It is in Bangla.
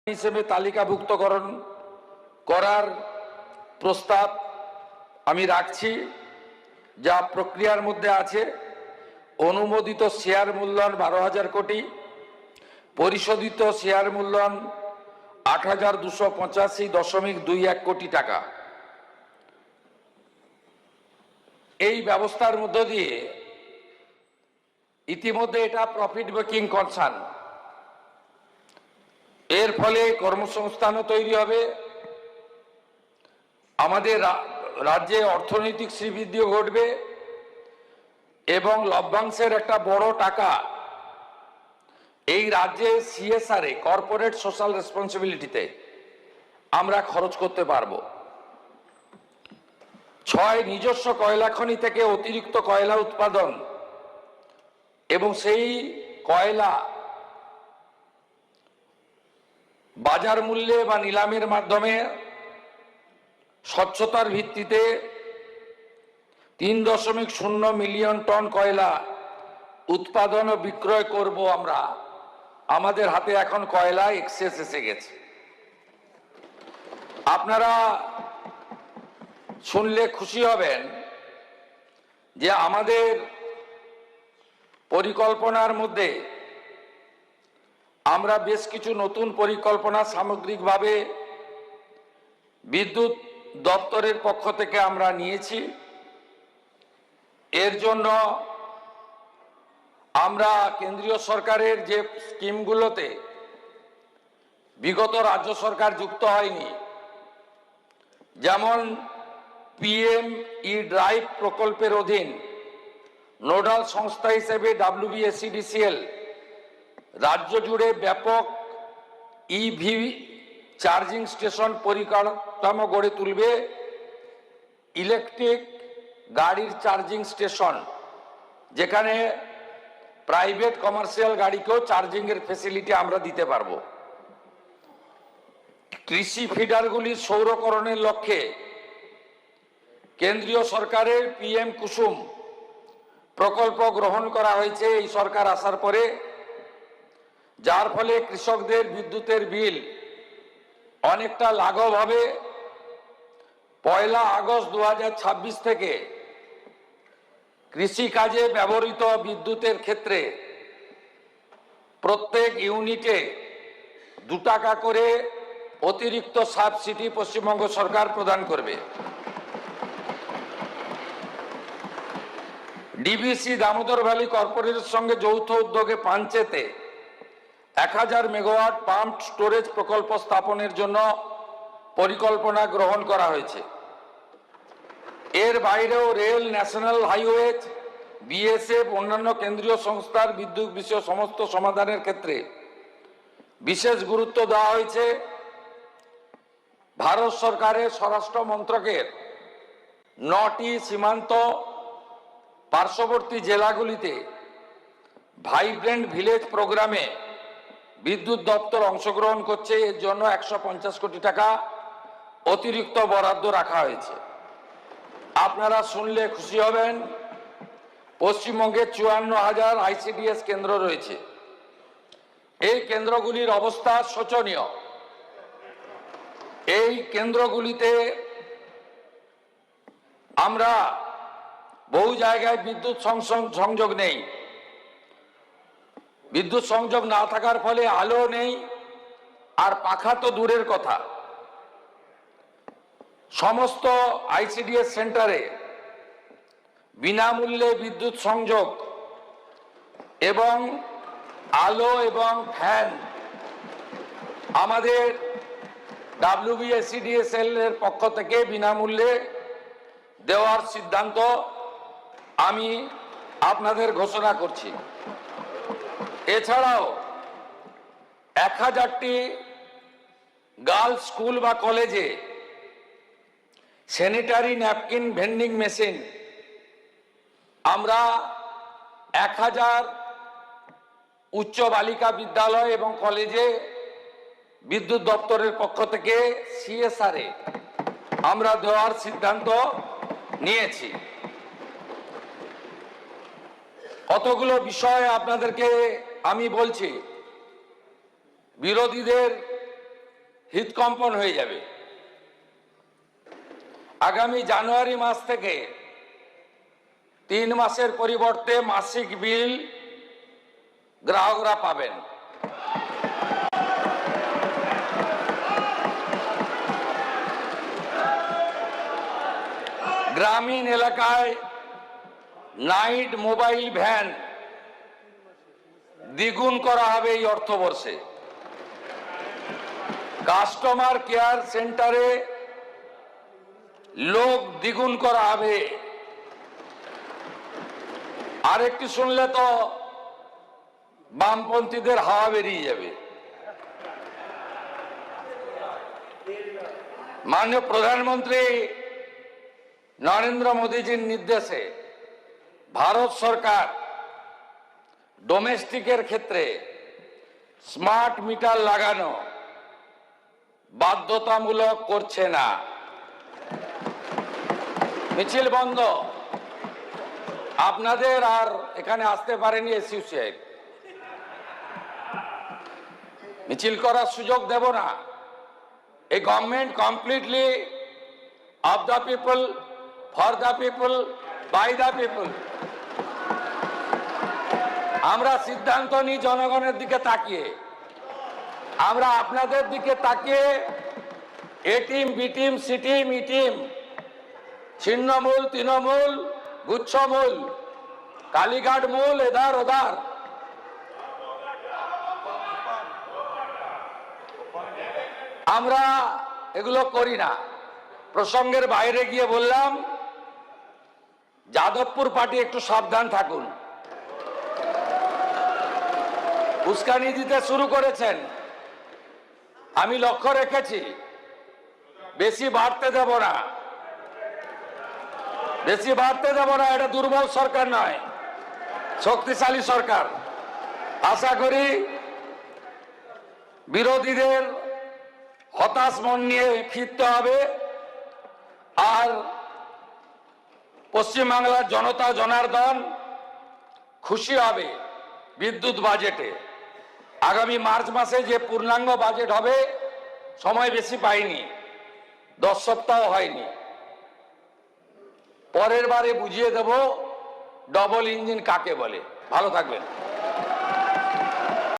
হিসেবে তালিকাভুক্তকরণ করার প্রস্তাব আমি রাখছি, যা প্রক্রিয়ার মধ্যে আছে। অনুমোদিত শেয়ার মূল্যায়ন 12,000 কোটি, পরিশোধিত শেয়ার মূল্যায়ন 8,285.21 কোটি টাকা। এই ব্যবস্থার মধ্য দিয়ে ইতিমধ্যে এটা প্রফিট মেকিং কনসার্ন, এর ফলে কর্মসংস্থানও তৈরি হবে, আমাদের রাজ্যে অর্থনৈতিক শ্রীবৃদ্ধিও ঘটবে এবং লভ্যাংশের একটা বড় টাকা এই রাজ্যে সিএসআর এ কর্পোরেট সোশ্যাল রেসপন্সিবিলিটিতে আমরা খরচ করতে পারবো। 6 নিজস্ব কয়লা খনি থেকে অতিরিক্ত কয়লা উৎপাদন এবং সেই কয়লা বাজার মূল্যে বা নিলামের মাধ্যমে স্বচ্ছতার ভিত্তিতে 3.0 মিলিয়ন টন কয়লা উৎপাদন ও বিক্রয় করব আমরা। আমাদের হাতে এখন কয়লা এক্সেস এসে গেছে। আপনারা শুনলে খুশি হবেন যে আমাদের পরিকল্পনার মধ্যে আমরা বেশ কিছু নতুন পরিকল্পনা সামগ্রিকভাবে বিদ্যুৎ দপ্তরের পক্ষ থেকে আমরা নিয়েছি। এর জন্য আমরা কেন্দ্রীয় সরকারের যে স্কিমগুলোতে বিগত রাজ্য সরকার যুক্ত হয়নি, যেমন পিএম ই ড্রাইভ প্রকল্পের অধীন নোডাল সংস্থা হিসেবে WBSEDCL রাজ্য জুড়ে ব্যাপক ইভি চার্জিং স্টেশন পরিকাঠামো গড়ে তুলবে। ইলেকট্রিক গাড়ির চার্জিং স্টেশন, যেখানে প্রাইভেট কমার্শিয়াল গাড়িকেও চার্জিং এর ফেসিলিটি আমরা দিতে পারবো। কৃষি ফিডারগুলির সৌরকরণের লক্ষ্যে কেন্দ্রীয় সরকারের PM কুসুম প্রকল্প গ্রহণ করা হয়েছে এই সরকার আসার পরে, যার ফলে কৃষকদের বিদ্যুতের বিল অনেকটা লাঘব হবে। 1 আগস্ট 2026 থেকে কৃষিকাজে ব্যবহৃত বিদ্যুতের ক্ষেত্রে প্রত্যেক ইউনিটে 2 টাকা করে অতিরিক্ত সাবসিডি পশ্চিমবঙ্গ সরকার প্রদান করবে। DVC দামোদর ভ্যালি কর্পোরেশনের সঙ্গে যৌথ উদ্যোগে পাঞ্চেতে 1000 মেগাওয়াট পাম্প স্টোরেজ প্রকল্প স্থাপনের জন্য পরিকল্পনা গ্রহণ করা হয়েছে। এর বাইরেও রেল, ন্যাশনাল হাইওয়ে, BSF অন্যান্য কেন্দ্রীয় সংস্থার বিদ্যুৎ বিষয় সমস্ত সমাধানের ক্ষেত্রে বিশেষ গুরুত্ব দেওয়া হয়েছে। ভারত সরকারের স্বরাষ্ট্র মন্ত্রকের 9টি সীমান্ত পার্শ্ববর্তী জেলাগুলিতে ভাইব্রেন্ট ভিলেজ প্রোগ্রামে বিদ্যুৎ দপ্তর অংশগ্রহণ করছে। এর জন্য 150 কোটি টাকা অতিরিক্ত বরাদ্দ রাখা হয়েছে। আপনারা শুনলে খুশি হবেন, পশ্চিমবঙ্গে 54,000 ICDS কেন্দ্র রয়েছে। এই কেন্দ্রগুলির অবস্থা শোচনীয়। এই কেন্দ্রগুলিতে আমরা বহু জায়গায় বিদ্যুৎ সংযোগ নেই। বিদ্যুৎ সংযোগ না থাকার ফলে আলো নেই, আর পাখা তো দূরের কথা। সমস্ত ICDS সেন্টারে বিনামূল্যে বিদ্যুৎ সংযোগ এবং আলো এবং ফ্যান আমাদের WBSEDCL এর পক্ষ থেকে বিনামূল্যে দেওয়ার সিদ্ধান্ত আমি আপনাদের ঘোষণা করছি। এছাড়াও 1000টি গার্লস স্কুল বা কলেজে স্যানিটারি ন্যাপকিন ভেন্ডিং মেশিন, আমরা 1000 উচ্চ বালিকা বিদ্যালয় এবং কলেজে বিদ্যুৎ দপ্তরের পক্ষ থেকে CSR এ আমরা দেওয়ার সিদ্ধান্ত নিয়েছি। কতগুলো বিষয় আপনাদেরকে আমি বলছি। বিরোধীদের হৃদকম্পন হয়ে যাবে। আগামী জানুয়ারি মাস থেকে 3 মাসের পরিবর্তে মাসিক বিল গ্রাহকরা পাবেন। গ্রামীণ এলাকায় নাইট মোবাইল ভ্যান দ্বিগুণ করা হবে এই অর্থবর্ষে। কাস্টমার কেয়ার সেন্টারে লোক দ্বিগুণ করা হবে। আরেকটি শুনলে তো বামপন্থীদের হাওয়া বেরিয়ে যাবে। মাননীয় প্রধানমন্ত্রী নরেন্দ্র মোদীজির নির্দেশে ভারত সরকার ডোমেস্টিকের ক্ষেত্রে স্মার্ট মিটার লাগানো বাধ্যতামূলক করছে না। মিছিল বন্ধ। আপনাদের আর এখানে আসতে পারেনি এসইউ সাহেব, মিছিল করার সুযোগ দেব না। এই government completely of the people, for the people, by the people. আমরা সিদ্ধান্ত নিই জনগণের দিকে তাকিয়ে। আমরা আপনাদের দিকে তাকিয়ে A team, B team, C team, E team, ছিন্নমূল, তৃণমূল, গুচ্ছমূল, কালীঘাট মূল, এধার ওধার আমরা এগুলো করি না। প্রসঙ্গের বাইরে গিয়ে বললাম, যাদবপুর পার্টি একটু সাবধান থাকুন। উস্কানি দিতে শুরু করেছেন, আমি লক্ষ্য রেখেছি। বেশি বাড়তে দেব না, বেশি বাড়তে দেব না। এটা দুর্বল সরকার নয়, শক্তিশালী সরকার। আশা করি বিরোধীদের হতাশ মন নিয়ে ফিরতে হবে। আর পশ্চিমবাংলার জনতা জনার্দন খুশি হবে বিদ্যুৎ বাজেটে। আগামী মার্চ মাসে যে পূর্ণাঙ্গ বাজেট হবে, সময় বেশি পাইনি, 10 সপ্তাহ হয়নি। পরের বারে বুঝিয়ে দেব ডবল ইঞ্জিন কাকে বলে। ভালো থাকবেন।